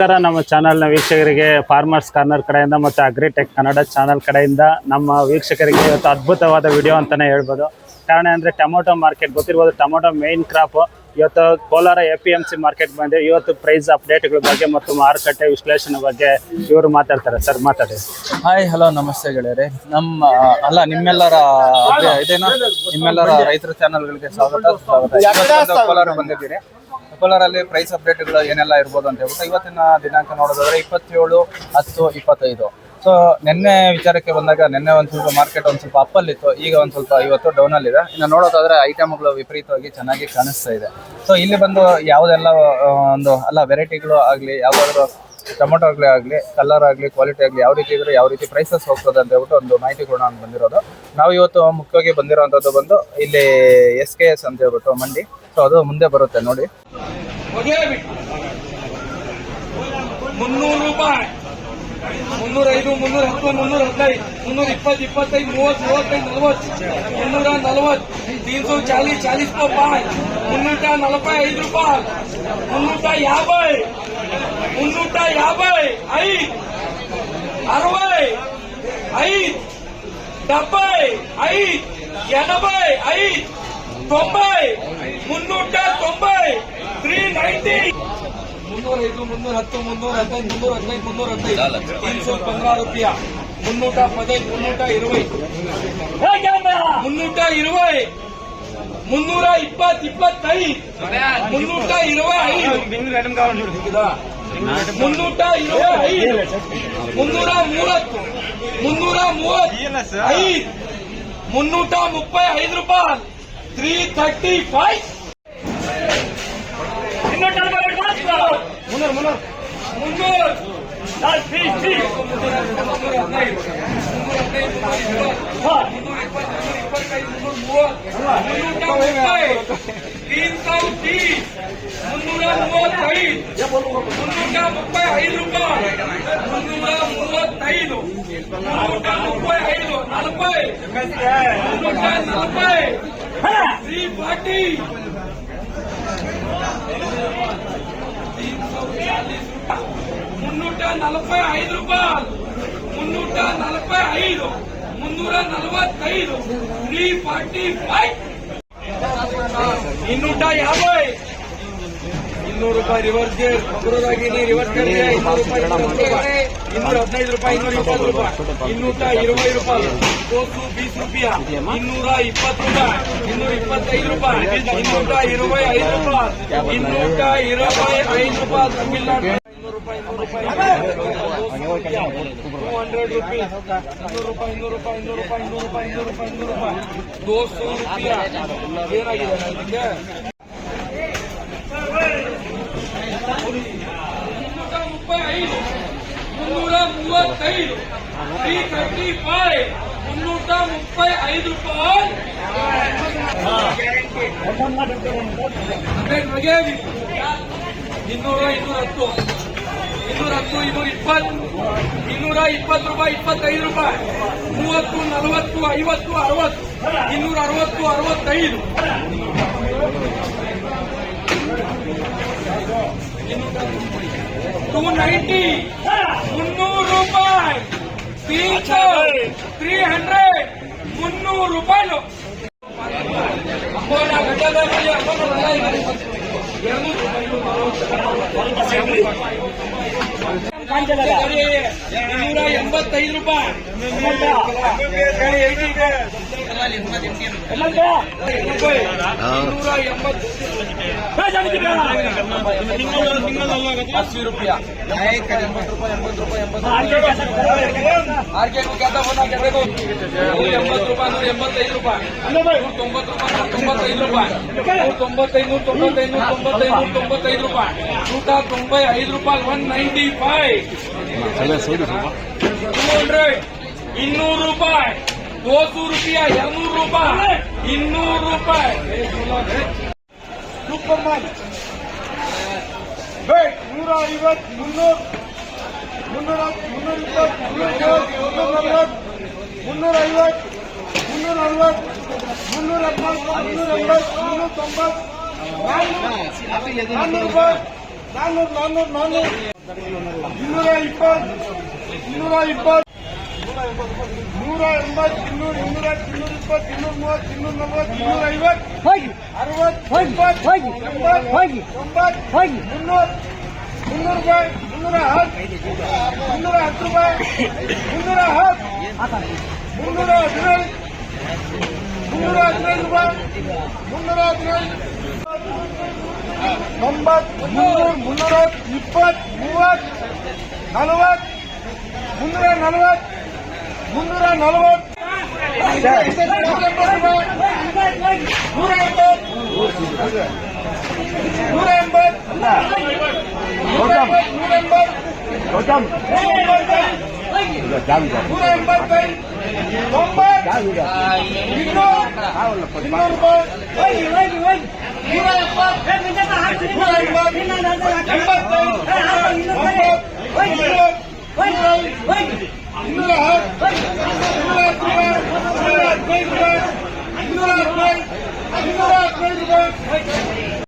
ನಮಸ್ಕಾರ. ನಮ್ಮ ಚಾನಲ್ನ ವೀಕ್ಷಕರಿಗೆ ಫಾರ್ಮರ್ಸ್ ಕಾರ್ನರ್ ಕಡೆಯಿಂದ ಮತ್ತು ಅಗ್ರಿಟೆಕ್ ಕನ್ನಡ ಚಾನಲ್ ಕಡೆಯಿಂದ ನಮ್ಮ ವೀಕ್ಷಕರಿಗೆ ಇವತ್ತು ಅದ್ಭುತವಾದ ವಿಡಿಯೋ ಅಂತಲೇ ಹೇಳ್ಬೋದು. ಕಾರಣ ಅಂದರೆ ಟೊಮೊಟೊ ಮಾರ್ಕೆಟ್ ಗೊತ್ತಿರ್ಬೋದು. Tomato main crop. ಇವತ್ತು ಕೋಲಾರ APMC ಮಾರ್ಕೆಟ್ ಬಂದು ಇವತ್ತು ಪ್ರೈಸ್ ಅಪ್ಡೇಟ್ಗಳ ಬಗ್ಗೆ ಮತ್ತು ಮಾರುಕಟ್ಟೆ ವಿಶ್ಲೇಷಣೆ ಬಗ್ಗೆ ಇವರು ಮಾತಾಡ್ತಾರೆ. ಸರ್ ಮಾತಾಡಿ. ಹಾಯ್, ಹಲೋ, ನಮಸ್ತೆ ಗೆಳೆಯರೆ. ನಿಮ್ಮೆಲ್ಲರ ರೈತರ ಚಾನಲ್ಗಳಿಗೆ ಸ್ವಾಗತ. ಕೋಲಾರ ಬಂದಿದ್ದೀರಿ. ಕೋಲಾರಲ್ಲಿ ಪ್ರೈಸ್ ಅಪ್ಡೇಟ್ಗಳು ಏನೆಲ್ಲ ಇರ್ಬೋದು ಅಂತ ಹೇಳ್ಬಿಟ್ಟು ಇವತ್ತಿನ ದಿನಾಂಕ ನೋಡೋದಾದ್ರೆ 27/10/25. ಸೊ ನಿನ್ನೆ ವಿಚಾರಕ್ಕೆ ಬಂದಾಗ ನಿನ್ನೆ ಒಂದು ಸ್ವಲ್ಪ ಮಾರ್ಕೆಟ್ ಒಂದು ಸ್ವಲ್ಪ ಅಪ್ಪಲ್ಲಿತ್ತು, ಈಗ ಒಂದು ಸ್ವಲ್ಪ ಇವತ್ತು ಡೌನಲ್ಲಿದೆ. ಇನ್ನು ನೋಡೋದಾದ್ರೆ ಐಟಮ್ಗಳು ವಿಪರೀತವಾಗಿ ಚೆನ್ನಾಗಿ ಕಾಣಿಸ್ತಾ ಇದೆ. ಸೊ ಇಲ್ಲಿ ಬಂದು ಯಾವುದೆಲ್ಲ ವೆರೈಟಿಗಳು ಆಗಲಿ, ಯಾವುದಾದ್ರೂ ಟೊಮೊಟೊ ಆಗಲಿ, ಕಲರ್ ಆಗಲಿ, ಕ್ವಾಲಿಟಿ ಆಗಲಿ, ಯಾವ ರೀತಿ ಇದ್ರೆ ಯಾವ ರೀತಿ ಪ್ರೈಸಸ್ ಹೋಗ್ತದೆ ಅಂತ ಹೇಳ್ಬಿಟ್ಟು ಒಂದು ಮಾಹಿತಿ ಕೊಡೋಣ ಅಂತ ಬಂದಿರೋದು. ನಾವು ಇವತ್ತು ಮುಖ್ಯವಾಗಿ ಬಂದಿರೋವಂಥದ್ದು ಬಂದು ಇಲ್ಲಿ SKS ಅಂತ ಹೇಳ್ಬಿಟ್ಟು ಮಂಡಿ. ಸೊ ಅದು ಮುಂದೆ ಬರುತ್ತೆ ನೋಡಿ. 300 ರೂಪಾಯಿ, 305, 310, 315, 320, 25, 30, 35, 40, 340, 340 को 5, 345 ರೂಪಾಯಿ, 350, 350, 5, 60, 5, 70, 5, 80, 5, 90, 390, 390, 305, 310, 315, 315, 315 રૂપિયા, 315, 320, 320, 320, 25, 325, 335 ರೂಪಾಯಿ, 335. ರಿವರ್ಸ್ ಗೇರ್ ರಿವರ್ಸ್ ಗೇರ್ 215 ರೂಪಾಯಿ, 220 ರೂಪಾಯಿ, 220 ರೂಪಾಯಿ, 220 ರೂಪಾಯಿ, 220 ರೂಪಾಯಿ, 225 ರೂಪಾಯಿ, 225 ರೂಪಾಯಿ, 225 ರೂಪಾಯಿ ತಮಿಳ್ನಾಡು, 200 ರೂಪಾಯಿ, 200 ರೂಪಾಯಿ, 200 ರೂಪಾಯಿ, 200 ರೂಪಾಯಿ, 200 ರೂಪಾಯಿ, 200 ರೂಪಾಯಿ, 200 ರೂಪಾಯಿ, 200 ರೂಪಾಯಿ, 200 ರೂಪಾಯಿ, 200 ರೂಪಾಯಿ. ಏನಾಗಿದೆ ಇದಕ್ಕೆ? 335, 335, 335 ರೂಪಾಯಿ. 220 ರೂಪಾಯಿ, 25 ರೂಪಾಯಿ, 30, 40, 50, 60, 260, 65, 290, 300 ರೂಪಾಯಿ, 300, 300 ರೂಪಾಯಿ. $285 ರೂಪಾಯಿ, 80 ರೂಪಾಯಿ, 80 ರೂಪಾಯಿ, 80 ರೂಪಾಯಿ, 80 ರೂಪಾಯಿ, 185 ರೂಪಾಯಿ, 190 ರೂಪಾಯಿ, 195 ರೂಪಾಯಿ, 195, 195, 195 ರೂಪಾಯಿ, 195 ರೂಪಾಯಿ, 195, 200, 200 ರೂಪಾಯಿ, 200 ರೂಪಾಯಿ, 200 ರೂಪಾಯಿ, 200 ರೂಪಾಯಿ, 150, 350, 300, 340, 350, 360, 370, 380, 390, 400 ರೂಪಾಯಿ, ₹215